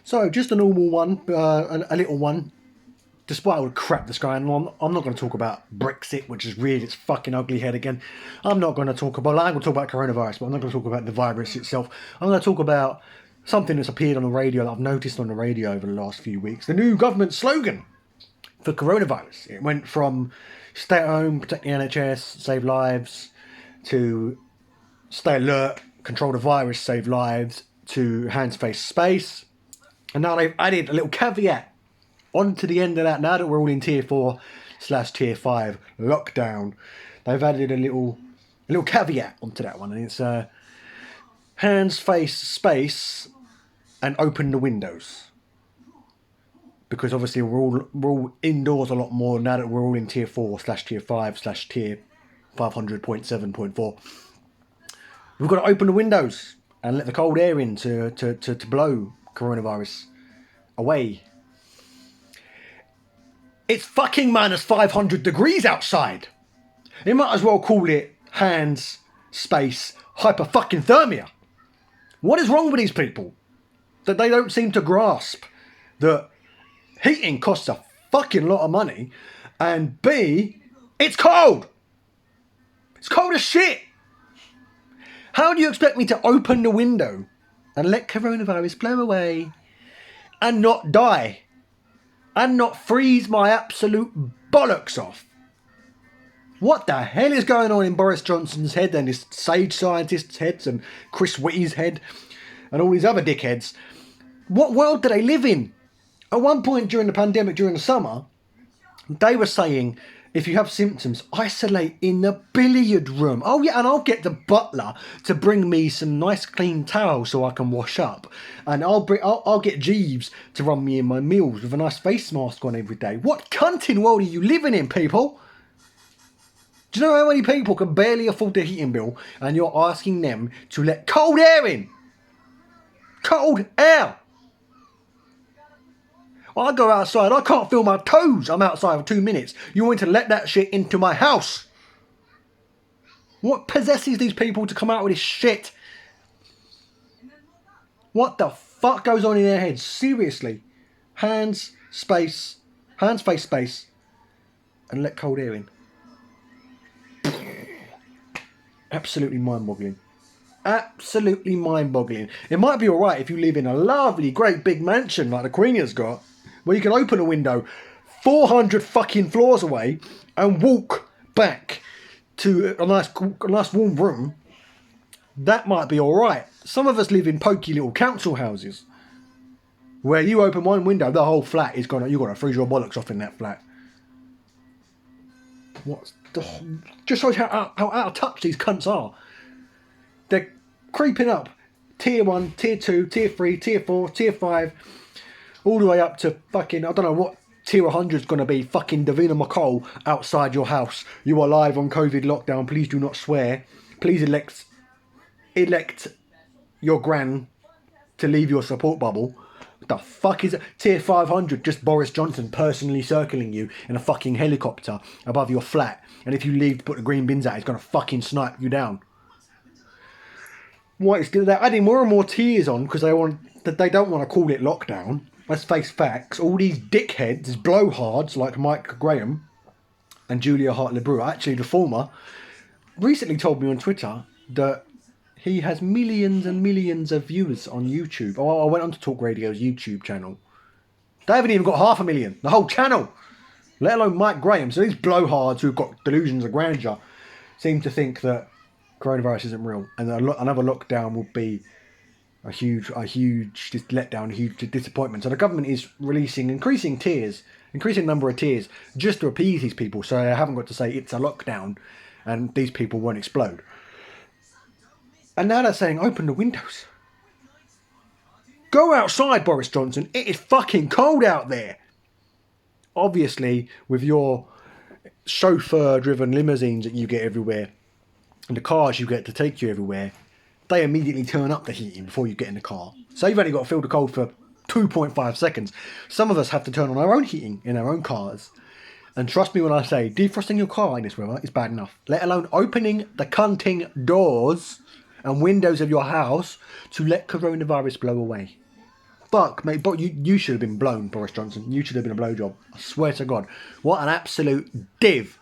So, just a normal one, a little one. Despite all the crap that's going on, I'm not going to talk about Brexit, which has reared its fucking ugly head again. I'm not going to talk about, I'm going to talk about coronavirus, but I'm not going to talk about the virus itself. I'm going to talk about something that's appeared on the radio that I've noticed on the radio over the last few weeks. The new government slogan for coronavirus. It went from stay at home, protect the NHS, save lives, to stay alert, control the virus, save lives, to hands, face, space. And now they've added a little caveat onto the end of that. Now that we're all in tier 4/tier 5 lockdown, they've added a little caveat onto that one, and it's hands, face, space, and open the windows. Because obviously we're all indoors a lot more now that we're all in tier 4/tier 5/tier 500.7.4. We've got to open the windows and let the cold air in to blow coronavirus away. It's fucking minus 500 degrees outside. You might as well call it hands, space, hypothermia. What is wrong with these people? That they don't seem to grasp that heating costs a fucking lot of money, and B, it's cold. It's cold as shit. How do you expect me to open the window and let coronavirus blow away and not die? And not freeze my absolute bollocks off? What the hell is going on in Boris Johnson's head and his sage scientists' heads and Chris Whitty's head and all these other dickheads? What world do they live in? At one point during the pandemic, during the summer, they were saying, if you have symptoms, isolate in the billiard room. Oh yeah, and I'll get the butler to bring me some nice clean towels so I can wash up. And I'll get Jeeves to run me in my meals with a nice face mask on every day. What cunting world are you living in, people? Do you know how many people can barely afford their heating bill and you're asking them to let cold air in? Cold air! I go outside, I can't feel my toes. I'm outside for 2 minutes. You want to let that shit into my house? What possesses these people to come out with this shit? What the fuck goes on in their heads? Seriously. Hands, face, space, and let cold air in. Absolutely mind-boggling. Absolutely mind-boggling. It might be alright if you live in a lovely, great big mansion like the Queen has got, where you can open a window 400 fucking floors away and walk back to a nice warm room. That might be alright. Some of us live in pokey little council houses where you open one window, the whole flat is gone. You've got to freeze your bollocks off in that flat. Just shows how out of touch these cunts are. They're creeping up. Tier 1, Tier 2, Tier 3, Tier 4, Tier 5, all the way up to fucking, I don't know what Tier 100 is going to be, fucking Davina McCall outside your house. You are live on COVID lockdown. Please do not swear. Please elect your gran to leave your support bubble. What the fuck is it? Tier 500, just Boris Johnson personally circling you in a fucking helicopter above your flat. And if you leave to put the green bins out, he's going to fucking snipe you down. What is they're adding more and more tiers on because they don't want to call it lockdown. Let's face facts. All these dickheads, these blowhards like Mike Graham and Julia Hartley-Brewer, actually the former, recently told me on Twitter that he has millions and millions of viewers on YouTube. Oh, I went on to Talk Radio's YouTube channel. They haven't even got 500,000, the whole channel, let alone Mike Graham. So these blowhards who've got delusions of grandeur seem to think that coronavirus isn't real, and another lockdown will be a huge just letdown, a huge disappointment. So the government is releasing increasing number of tiers just to appease these people, so they haven't got to say it's a lockdown and these people won't explode. And now they're saying open the windows. Go outside, Boris Johnson. It is fucking cold out there. Obviously, with your chauffeur-driven limousines that you get everywhere, and the cars you get to take you everywhere, they immediately turn up the heating before you get in the car. So you've only got to feel the cold for 2.5 seconds. Some of us have to turn on our own heating in our own cars. And trust me when I say, defrosting your car in this weather is bad enough. Let alone opening the cunting doors and windows of your house to let coronavirus blow away. fuck, mate? But you should have been blown, Boris Johnson. You should have been a blowjob. I swear to God. What an absolute div.